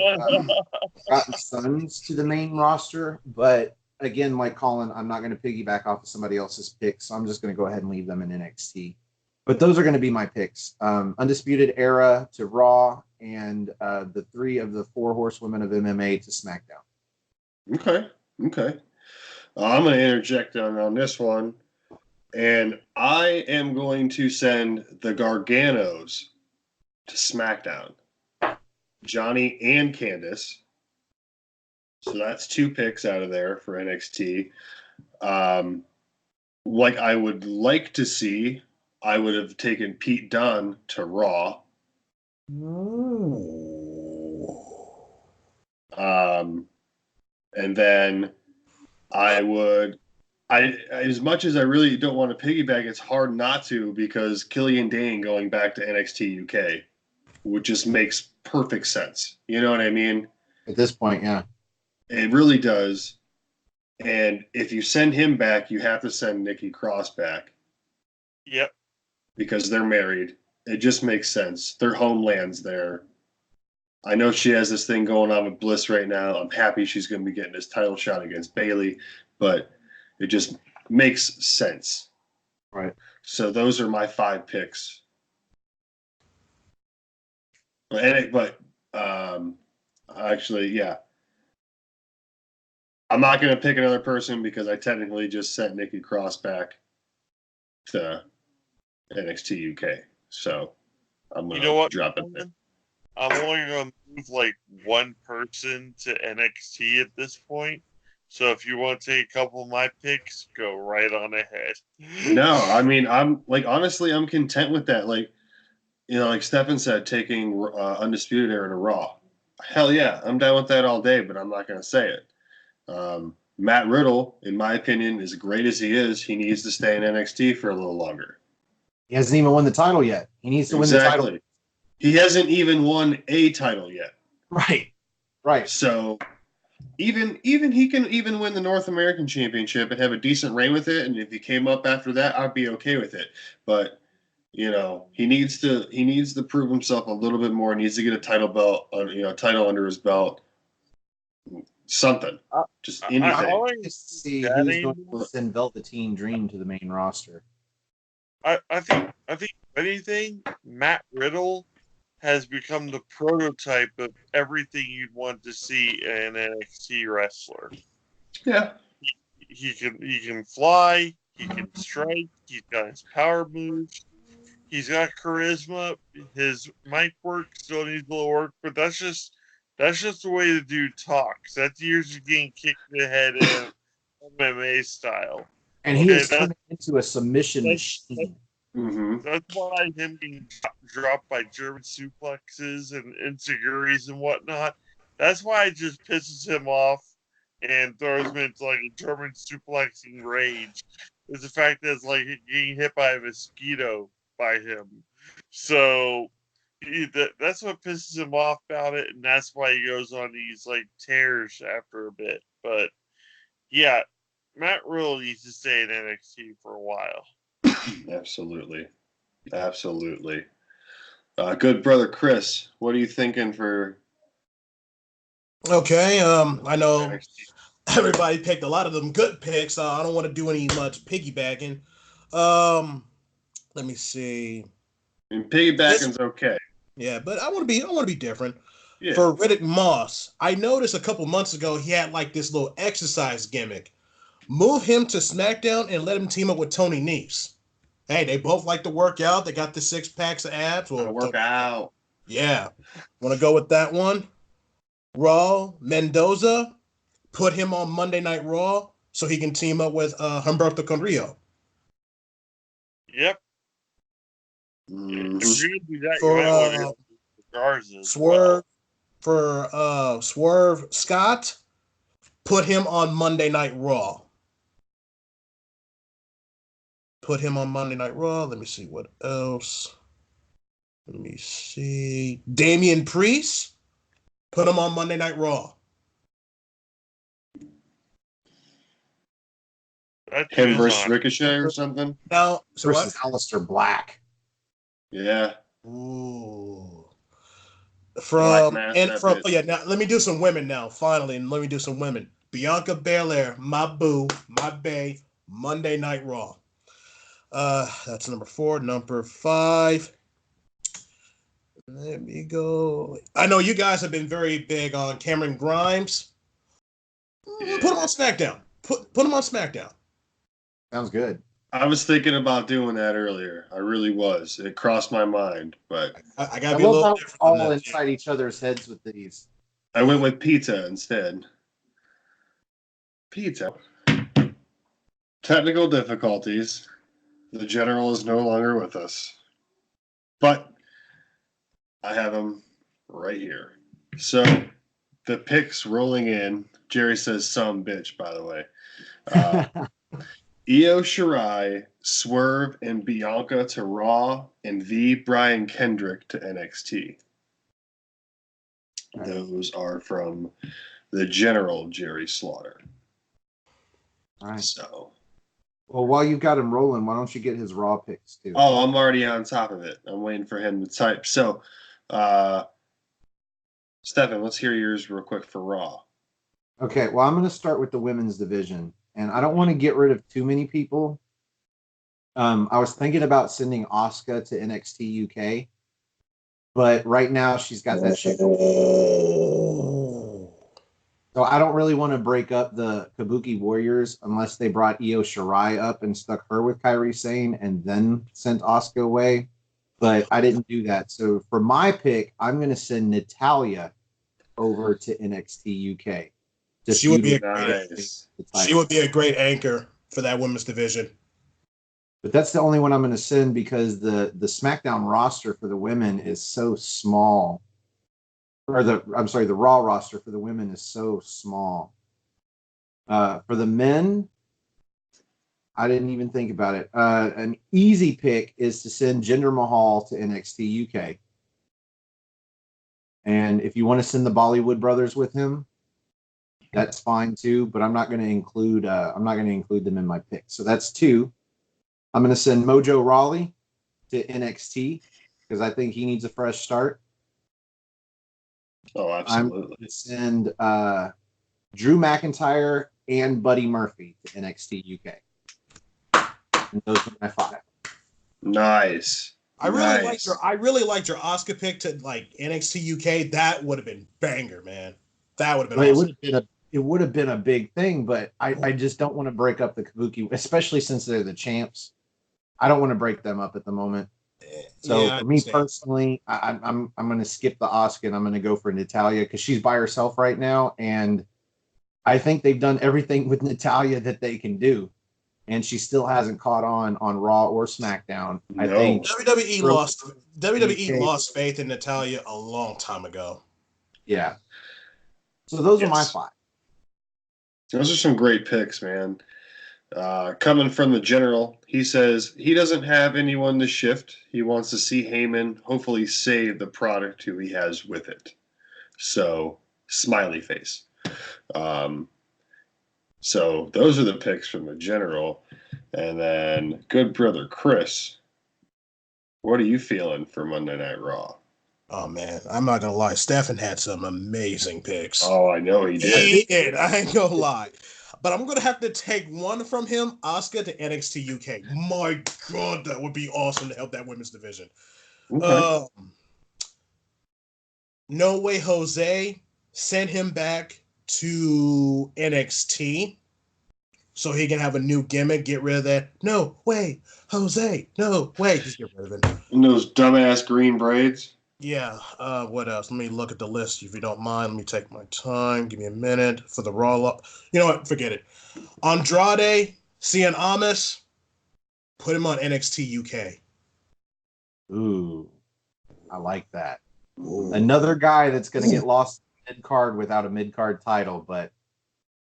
Forgotten Sons to the main roster, but again, like Colin, I'm not going to piggyback off of somebody else's picks, so I'm just going to go ahead and leave them in NXT. But those are going to be my picks. Undisputed Era to Raw and the 3 of the 4 horsewomen of MMA to SmackDown. Okay. I'm going to interject on this one. And I am going to send the Garganos to SmackDown. Johnny and Candice. So that's 2 picks out of there for NXT. Like I would like to see, I would have taken Pete Dunne to Raw. And then as much as I really don't want to piggyback, it's hard not to because Killian Dane going back to NXT UK, which just makes perfect sense. You know what I mean? At this point, yeah. It really does. And if you send him back, you have to send Nikki Cross back. Yep. Because they're married. It just makes sense. Their homeland's there. I know she has this thing going on with Bliss right now. I'm happy she's going to be getting this title shot against Bayley, but it just makes sense. Right. So those are my 5 picks. Actually, yeah. I'm not going to pick another person because I technically just sent Nikki Cross back to NXT UK. So I'm going to drop it there. I'm only going to move like one person to NXT at this point. So if you want to take a couple of my picks, go right on ahead. No, I mean, honestly, I'm content with that. Like Stefan said, taking Undisputed Era to Raw. Hell yeah, I'm down with that all day, but I'm not going to say it. Matt Riddle, in my opinion, as great as he is, he needs to stay in NXT for a little longer. He hasn't even won the title yet. He needs to win the title. He hasn't even won a title yet. Right. So Even he can even win the North American Championship and have a decent reign with it. And if he came up after that, I'd be okay with it. But he needs to prove himself a little bit more. He needs to get a title belt, title under his belt. Something, just anything. I like to see who's going to send Velveteen Dream to the main roster. I think anything, Matt Riddle has become the prototype of everything you'd want to see in an NXT wrestler. Yeah. He can fly, he can strike, he's got his power moves, he's got charisma, his mic work still needs a little work, but that's just the way the dude talks. That's years of getting kicked in the head in MMA style. And he is turning into a submission machine. Mm-hmm. That's why him being dropped by German suplexes and insecurities and whatnot, that's why it just pisses him off and throws him into like a German suplexing rage. Is the fact that it's like getting hit by a mosquito by him. So that's what pisses him off about it, and that's why he goes on these like tears after a bit. But yeah, Matt Riddle needs to stay in NXT for a while. Absolutely. Good brother Chris, what are you thinking for? Okay, I know everybody picked a lot of them good picks. I don't want to do any much piggybacking. Let me see. And piggybacking's okay. Yeah, but I want to be different. Yeah. For Riddick Moss, I noticed a couple months ago he had like this little exercise gimmick. Move him to SmackDown and let him team up with Tony Nese. Hey, they both like to work out. They got the 6 packs of abs. Work out. Yeah. Want to go with that one? Raw, Mendoza, put him on Monday Night Raw so he can team up with Humberto Carrillo. Yep. Mm-hmm. If you're gonna do that, you might want to go Garza. Swerve Scott, put him on Monday Night Raw. Put him on Monday Night Raw. Let me see what else. Let me see. Damian Priest, put him on Monday Night Raw. Him versus Ricochet or something? No, so versus Aleister Black. Yeah. Ooh. Now let me do some women now. Finally, and let me do some women. Bianca Belair, my boo, my bae, Monday Night Raw. That's number 4. Number 5. Let me go. I know you guys have been very big on Cameron Grimes. Yeah. Put him on SmackDown. Put him on SmackDown. Sounds good. I was thinking about doing that earlier. I really was. It crossed my mind, but I gotta be a little different. All inside each other's heads with these. I went with pizza instead. Pizza. Technical difficulties. The general is no longer with us, but I have him right here. So the picks rolling in. Jerry says some bitch, by the way. Io Shirai, Swerve, and Bianca to Raw, and the Brian Kendrick to NXT. Right. Those are from the General Jerry Slaughter. All right. So, well, while you've got him rolling, why don't you get his Raw picks too? Oh, I'm already on top of it. I'm waiting for him to type. So, Stefan, let's hear yours real quick for Raw. Okay, well, I'm going to start with the women's division. And I don't want to get rid of too many people. I was thinking about sending Asuka to NXT UK, but right now she's got that shakeup. So I don't really want to break up the Kabuki Warriors unless they brought Io Shirai up and stuck her with Kairi Sane and then sent Asuka away. But I didn't do that. So for my pick, I'm going to send Natalya over to NXT UK. She would be a great anchor for that women's division. But that's the only one I'm going to send because the SmackDown roster for the women is so small. Or the Raw roster for the women is so small. For the men, I didn't even think about it. An easy pick is to send Jinder Mahal to NXT UK. And if you want to send the Bollywood brothers with him, That's fine too, but I'm not going to include them in my pick. So that's 2. I'm going to send Mojo Rawley to NXT because I think he needs a fresh start. Oh, I'm absolutely. going to send Drew McIntyre and Buddy Murphy to NXT UK. And those are my 5. Nice. I really liked your Oscar pick to like NXT UK. That would have been banger, man. That would have been awesome. It would have been a big thing, but I just don't want to break up the Kabuki, especially since they're the champs. I don't want to break them up at the moment. So for me personally, I'm going to skip the Asuka and I'm going to go for Natalya because she's by herself right now, and I think they've done everything with Natalya that they can do, and she still hasn't caught on Raw or SmackDown. No. I think WWE lost faith in Natalya a long time ago. Yeah. So those are my 5. Those are some great picks, man. Coming from the general, he says he doesn't have anyone to shift. He wants to see Heyman hopefully save the product who he has with it. So, smiley face. So those are the picks from the general. And then good brother Chris, what are you feeling for Monday Night Raw? Oh, man, I'm not going to lie. Stefan had some amazing picks. Oh, I know he did. He did. I ain't going to lie. But I'm going to have to take one from him, Asuka to NXT UK. My God, that would be awesome to help that women's division. Okay. No Way Jose, send him back to NXT so he can have a new gimmick. Get rid of that. No way, Jose. No way. Just get rid of it. And those dumbass green braids. Yeah. What else? Let me look at the list if you don't mind. Let me take my time. Give me a minute for the Raw. You know what? Forget it. Andrade, Cien Almas, put him on NXT UK. Ooh, I like that. Ooh. Another guy that's going to get lost mid card without a mid card title, but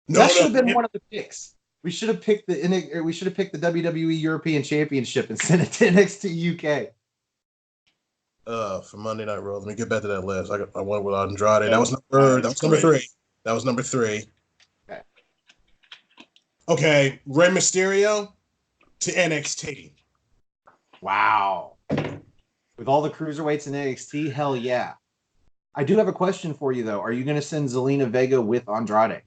that should have been one of the picks. We should have picked the WWE European Championship and sent it to NXT UK. For Monday Night Raw. Let me get back to that list. I went with Andrade. That was number 3. That was number 3. Okay, Rey Mysterio to NXT. Wow. With all the cruiserweights in NXT, hell yeah. I do have a question for you, though. Are you going to send Zelina Vega with Andrade?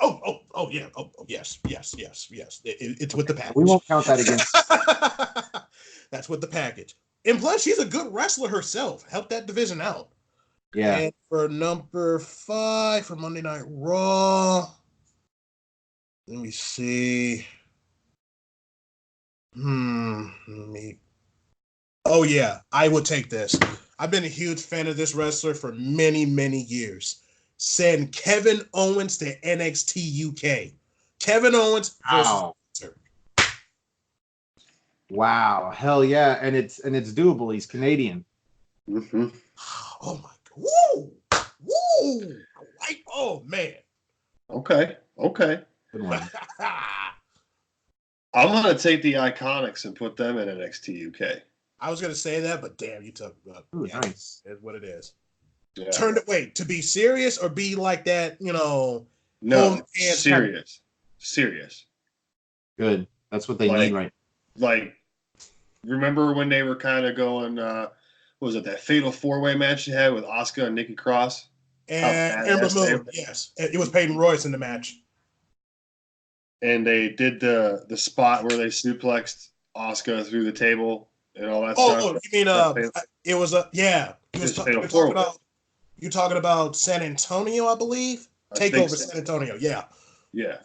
Oh, yeah. Oh, yes. It's with the package. We won't count that against. That's with the package. And plus, she's a good wrestler herself. Help that division out. Yeah. And for number 5 for Monday Night Raw, let me see. Oh, yeah. I would take this. I've been a huge fan of this wrestler for many, many years. Send Kevin Owens to NXT UK. Kevin Owens versus Hunter. Wow. Hell yeah. And it's doable. He's Canadian. Mm-hmm. Oh my God. Woo! Oh man. Okay. Good one. I'm gonna take the Iconics and put them in NXT UK. I was gonna say that, but damn, you took nice. It's what it is. Yeah. To be serious or be like that, No, serious. Good. That's what they need right now. Like, remember when they were kind of going, what was it, that fatal 4-way match they had with Asuka and Nikki Cross? And Ember Moon, yes. It was Peyton Royce in the match. And they did the spot where they suplexed Asuka through the table and all that stuff. Oh, you mean it was you're talking about San Antonio, I believe? Takeover San Antonio, yeah. Yeah.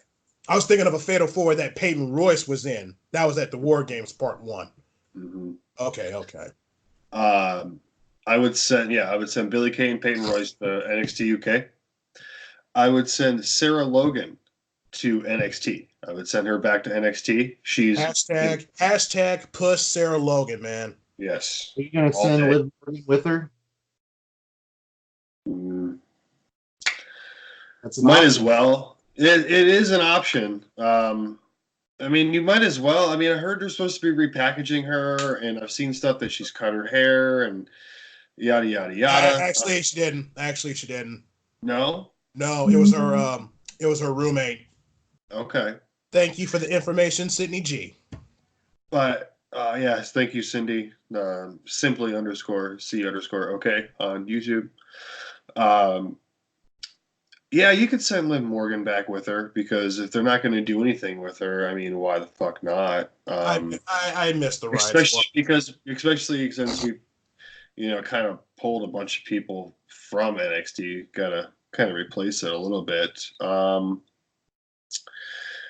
I was thinking of a Fatal 4 that Peyton Royce was in. That was at the War Games Part 1. Mm-hmm. Okay. I would send Billie Kay and Peyton Royce to NXT UK. I would send Sarah Logan to NXT. I would send her back to NXT. She's hashtag push Sarah Logan, man. Yes. Are you gonna send Liv Morgan with her? Might as well. It is an option. I mean, you might as well. I mean, I heard they're supposed to be repackaging her, and I've seen stuff that she's cut her hair and yada yada yada. Actually, she didn't. No, No, it was her. It was her roommate. Okay. Thank you for the information, Sydney G. But yes, thank you, Cindy. Simply _C_ okay on YouTube. Yeah, you could send Liv Morgan back with her because if they're not going to do anything with her, I mean, why the fuck not? I missed the ride. Especially since we, kind of pulled a bunch of people from NXT, gotta kind of replace it a little bit.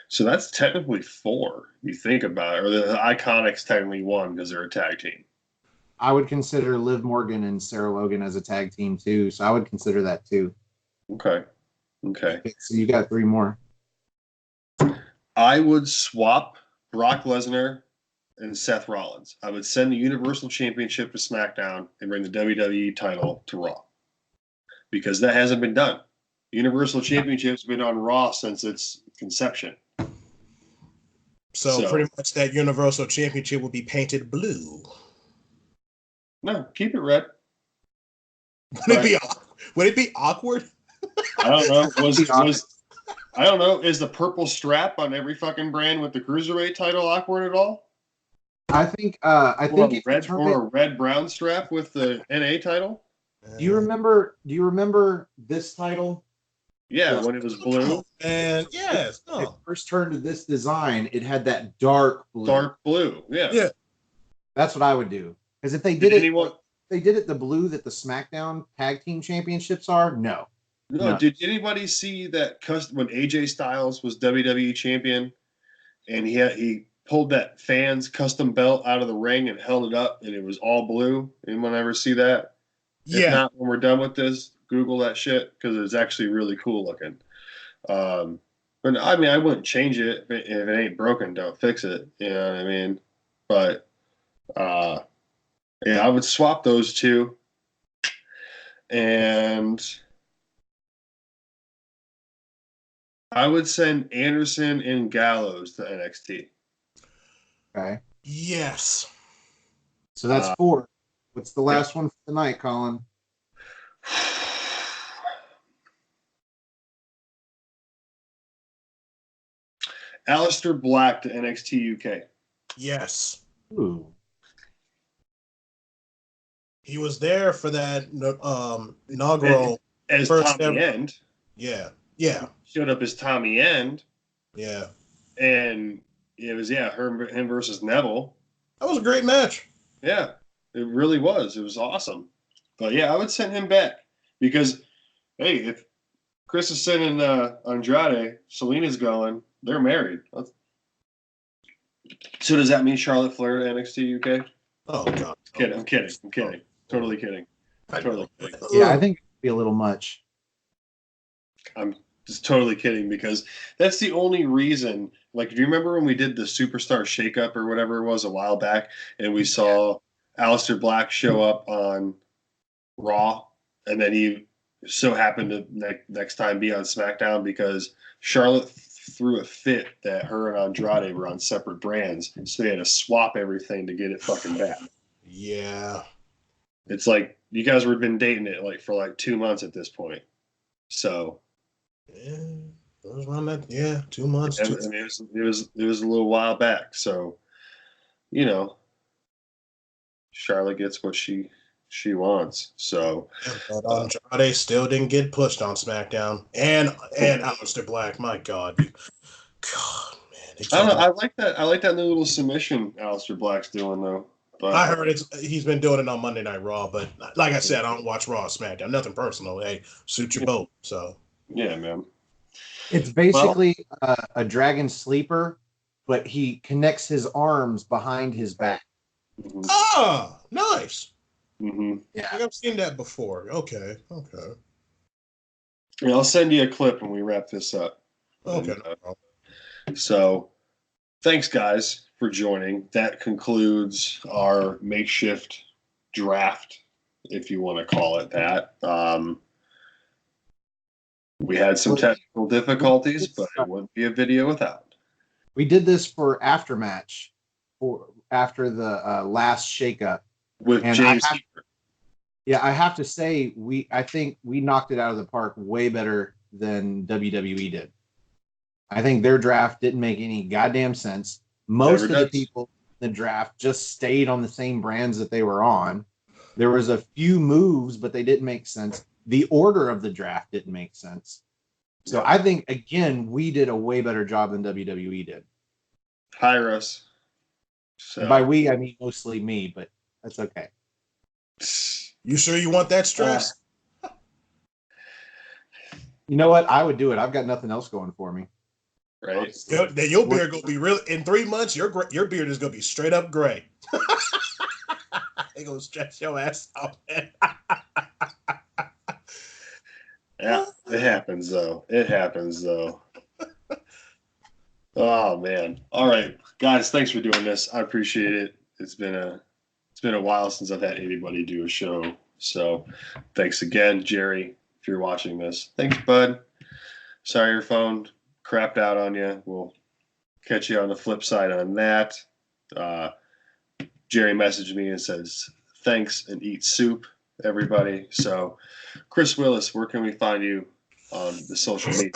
So that's technically 4. You think about it, or the Iconics technically 1 because they're a tag team. I would consider Liv Morgan and Sarah Logan as a tag team too, so I would consider that too. Okay. So you got 3 more. I would swap Brock Lesnar and Seth Rollins. I would send the Universal Championship to SmackDown and bring the WWE title to Raw because that hasn't been done. The Universal Championship's been on Raw since its conception. So pretty much that Universal Championship will be painted blue. No, keep it red. Would it be awkward? I don't know. I don't know. Is the purple strap on every fucking brand with the Cruiserweight title awkward at all? I think a red brown strap with the NA title. Do you remember this title? Yeah, when it was blue. And yes, it first turned to this design, it had that dark blue. Dark blue. Yeah. Yeah. That's what I would do. Because if they did it the blue that the SmackDown Tag Team Championships are, no. No. Did anybody see that when AJ Styles was WWE champion and he pulled that fans custom belt out of the ring and held it up and it was all blue? Anyone ever see that? Yeah. If not, when we're done with this, Google that shit because it's actually really cool looking. But I mean, I wouldn't change it if it ain't broken. Don't fix it. You know what I mean? But yeah, I would swap those 2, and I would send Anderson and Gallows to NXT. Okay. Yes. So that's 4. What's the last one for the night, Colin? Aleister Black to NXT UK. Yes. Ooh. He was there for that inaugural as first Tommy End. Yeah. Showed up as Tommy End. Yeah. And it was him versus Neville. That was a great match. Yeah, it really was. It was awesome. But yeah, I would send him back because, hey, if Chris is sending Andrade, Selena's going, they're married. So does that mean Charlotte Flair to NXT UK? Oh God! I'm kidding. Totally kidding. Yeah, I think it'd be a little much. I'm just totally kidding because that's the only reason. Like, do you remember when we did the Superstar Shakeup or whatever it was a while back, and we saw Aleister Black show up on Raw, and then he so happened to next time be on SmackDown because Charlotte threw a fit that her and Andrade were on separate brands, so they had to swap everything to get it fucking back. Yeah. It's like you guys were been dating it for 2 months at this point. So yeah, it was around that. Yeah, 2 months. I mean, it was a little while back. So Charlotte gets what she wants. So but Andrade still didn't get pushed on SmackDown, and Aleister Black. My God, man. I don't know. I like that new little submission Aleister Black's doing though. But I heard he's been doing it on Monday Night Raw, but like I said, I don't watch Raw or SmackDown. Nothing personal. Hey, suit your boat. So yeah, man. It's basically a dragon sleeper, but he connects his arms behind his back. Mm-hmm. Ah, nice. Mm-hmm. Yeah, I've seen that before. Okay. Yeah, I'll send you a clip when we wrap this up. Okay. So, thanks guys for joining. That concludes our makeshift draft, if you want to call it that. We had some technical difficulties, but it wouldn't be a video without. We did this for aftermatch, after the last shakeup with James. I have to say, I think we knocked it out of the park way better than WWE did. I think their draft didn't make any goddamn sense. Most of the people in the draft just stayed on the same brands that they were on. There was a few moves, but they didn't make sense. The order of the draft didn't make sense. So I think, again, we did a way better job than WWE did. Hire us. So. By we, I mean mostly me, but that's okay. You sure you want that stress? You know what? I would do it. I've got nothing else going for me. Right. Your beard gonna be real in 3 months. Your beard is gonna be straight up gray. They gonna stretch your ass out. Yeah, it happens though. Oh man. All right, guys. Thanks for doing this. I appreciate it. It's been a while since I've had anybody do a show. So thanks again, Jerry, if you're watching this. Thanks, bud. Sorry your phone crapped out on you. We'll catch you on the flip side on that. Jerry messaged me and says, thanks and eat soup, everybody. So, Chris Willis, where can we find you on the social media?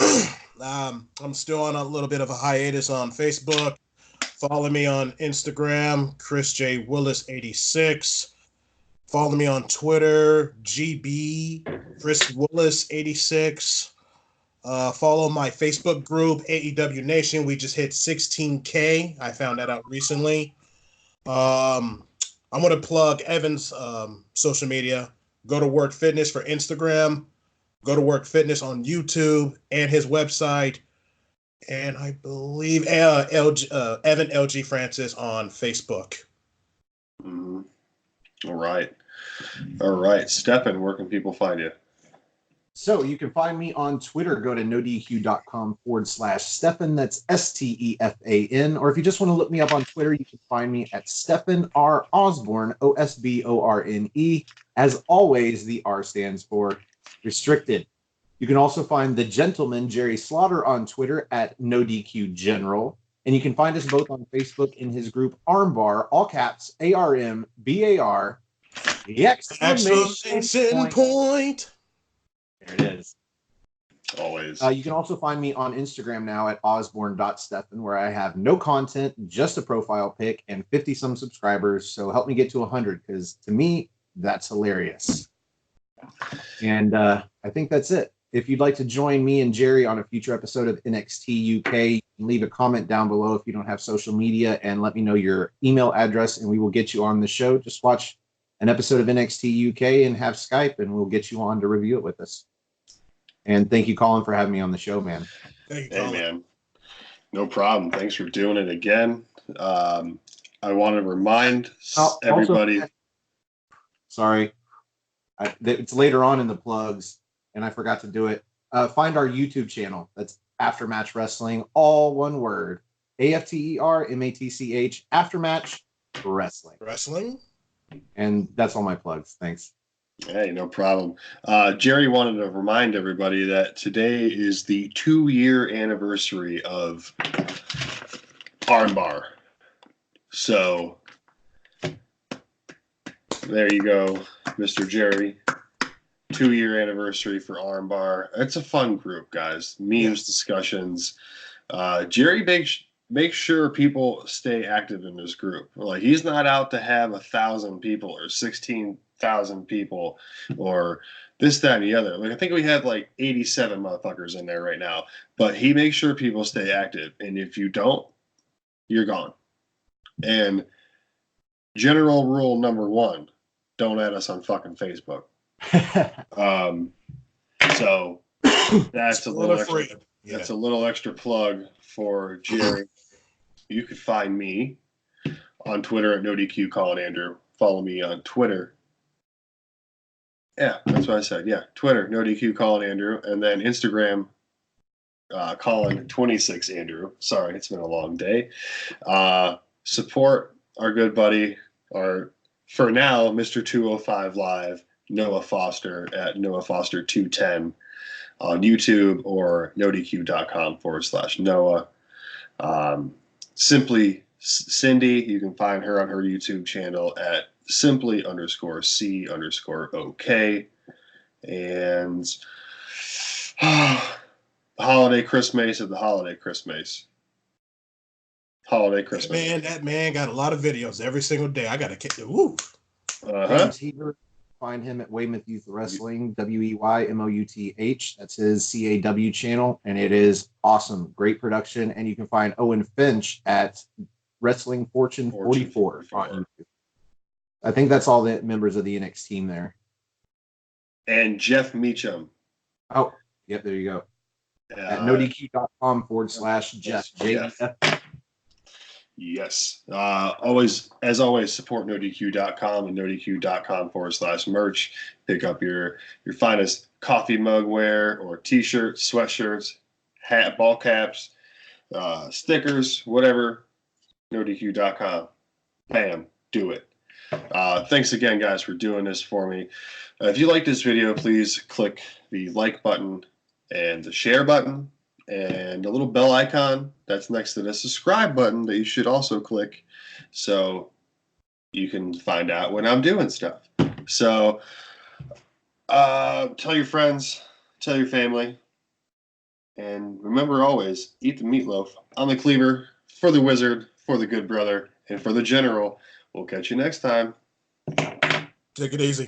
I'm still on a little bit of a hiatus on Facebook. Follow me on Instagram, Chris J. Willis 86. Follow me on Twitter, GB Chris Willis 86. Follow my Facebook group, AEW Nation. We just hit 16K. I found that out recently. I'm going to plug Evan's social media. Go to Work Fitness for Instagram. Go to Work Fitness on YouTube and his website. And I believe Evan LG Francis on Facebook. Mm-hmm. All right. Stefan, where can people find you? So you can find me on Twitter. Go to nodq.com/Stefan. That's Stefan. Or if you just want to look me up on Twitter, you can find me at Stefan R. Osborne, OSBORNE. As always, the R stands for restricted. You can also find the gentleman, Jerry Slaughter, on Twitter at NoDQGeneral. And you can find us both on Facebook in his group Armbar, all caps, ARMBAR, the exclamation point. There it is. Always. You can also find me on Instagram now at osborne.stefan, where I have no content, just a profile pic, and 50-some subscribers. So help me get to 100, because to me, that's hilarious. And I think that's it. If you'd like to join me and Jerry on a future episode of NXT UK, you can leave a comment down below if you don't have social media and let me know your email address, and we will get you on the show. Just watch an episode of NXT UK and have Skype, and we'll get you on to review it with us. And thank you, Colin, for having me on the show, man. Thank you, Colin. Hey, man. No problem. Thanks for doing it again. I want to remind everybody. Sorry. It's later on in the plugs, and I forgot to do it. Find our YouTube channel. That's Aftermatch Wrestling, all one word. AFTERMATCH, Aftermatch Wrestling. And that's all my plugs. Thanks. Hey, no problem. Jerry wanted to remind everybody that today is the 2-year anniversary of Armbar. So there you go, Mr. Jerry. 2-year anniversary for Armbar. It's a fun group, guys. Memes, discussions. Jerry makes sure people stay active in this group. Like, he's not out to have 1,000 people or 16,000 people or this, that, and the other. Like, I think we have like 87 motherfuckers in there right now. But he makes sure people stay active. And if you don't, you're gone. And general rule number 1, don't add us on fucking Facebook. So that's a little extra. That's a little extra plug for Jerry. You can find me on Twitter at NoDQ Colin Andrew. Follow me on Twitter. Yeah, that's what I said. Yeah, Twitter, NoDQ Colin Andrew, and then Instagram, Colin26 Andrew. Sorry, it's been a long day. Support our good buddy, for now, Mr. 205 Live, Noah Foster at Noah Foster 210 on YouTube or nodq.com/Noah. Simply Cindy, you can find her on her YouTube channel at simply_C_OK. And holiday Christmas at the holiday Christmas. Holiday Christmas. Man, that man got a lot of videos every single day. I gotta get woo. James Heaver, find him at Weymouth Youth Wrestling, WEYMOUTH. That's his CAW channel, and it is awesome. Great production. And you can find Owen Finch at Wrestling Fortune 44 on YouTube. I think that's all the members of the NXT team there. And Jeff Meacham. Oh, yep, there you go. At nodq.com/Jeff. Jeff. Yes. As always, support nodq.com and nodq.com/merch. Pick up your finest coffee mugware or t-shirts, sweatshirts, hat, ball caps, stickers, whatever. nodq.com. Bam. Do it. Thanks again, guys, for doing this for me. If you like this video, please click the like button and the share button and the little bell icon that's next to the subscribe button that you should also click so you can find out when I'm doing stuff. So tell your friends, tell your family, and remember always, eat the meatloaf. I'm the Cleaver, for the Wizard, for the Good Brother, and for the General. We'll catch you next time. Take it easy.